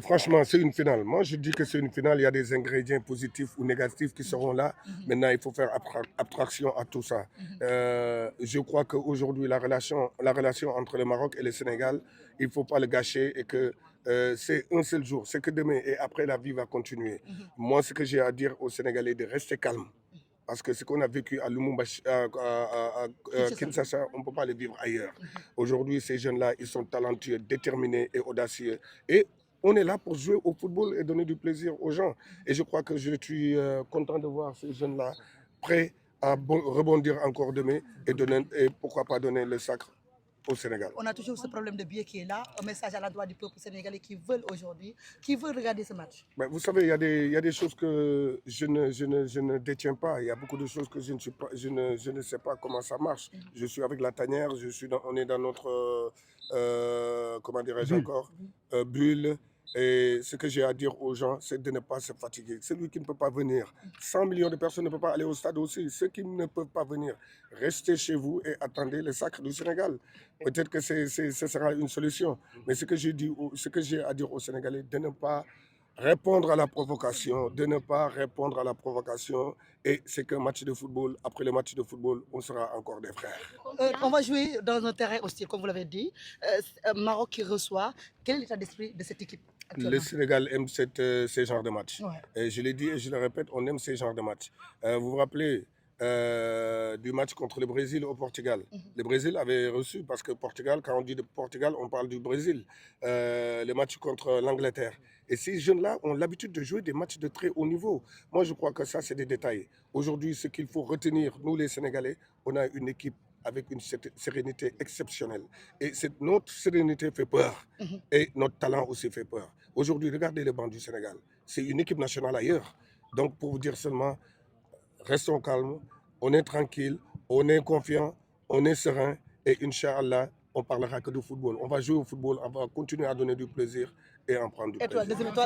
Franchement, c'est une finale. Moi, je dis que c'est une finale. Il y a des ingrédients positifs ou négatifs qui seront là. Maintenant, il faut faire abstraction à tout ça. Je crois qu'aujourd'hui, la relation entre le Maroc et le Sénégal, il ne faut pas le gâcher et que c'est un seul jour. C'est que demain et après, la vie va continuer. Moi, ce que j'ai à dire aux Sénégalais, de rester calme. Parce que ce qu'on a vécu à Lumumbashi, à Kinshasa, on ne peut pas le vivre ailleurs. Aujourd'hui, ces jeunes-là, ils sont talentueux, déterminés et audacieux. Et on est là pour jouer au football et donner du plaisir aux gens. Et je crois que je suis content de voir ces jeunes-là prêts à rebondir encore demain et pourquoi pas donner le sacre au Sénégal. On a toujours ce problème de biais qui est là. Un message à l'endroit du peuple sénégalais qui veulent aujourd'hui, qui veulent regarder ce match. Ben, vous savez, il y a des choses que je ne détiens pas. Il y a beaucoup de choses que je ne, suis pas, je ne sais pas comment ça marche. Je suis avec la tanière, on est dans notre, comment dirais-je encore, bulle. Et ce que j'ai à dire aux gens, c'est de ne pas se fatiguer. Celui qui ne peut pas venir, 100 millions de personnes ne peuvent pas aller au stade aussi. Ceux qui ne peuvent pas venir, restez chez vous et attendez le sacre du Sénégal. Peut-être que ce sera une solution. Mais ce que j'ai à dire aux Sénégalais, de ne pas répondre à la provocation, de ne pas répondre à la provocation. Et c'est qu'un match de football, après le match de football, on sera encore des frères. On va jouer dans un terrain hostile, comme vous l'avez dit. Maroc qui reçoit. Quel est l'état d'esprit de cette équipe Le actuellement? Sénégal aime ces genres de matchs. Ouais. Et je l'ai dit et je le répète, on aime ces genres de matchs. Vous vous rappelez du match contre le Brésil au Portugal. Le Brésil avait reçu, parce que Portugal, quand on dit de Portugal, on parle du Brésil. Le match contre l'Angleterre. Et ces jeunes-là ont l'habitude de jouer des matchs de très haut niveau. Moi, je crois que ça, c'est des détails. Aujourd'hui, ce qu'il faut retenir, nous les Sénégalais, on a une équipe avec une sérénité exceptionnelle. Et notre sérénité fait peur. Et notre talent aussi fait peur. Aujourd'hui, regardez le banc du Sénégal. C'est une équipe nationale ailleurs. Donc, pour vous dire seulement, restons calmes, on est tranquille, on est confiant, on est serein. Et Inch'Allah, on parlera que de football. On va jouer au football, on va continuer à donner du plaisir et en prendre du Et toi, plaisir. deuxième étoile.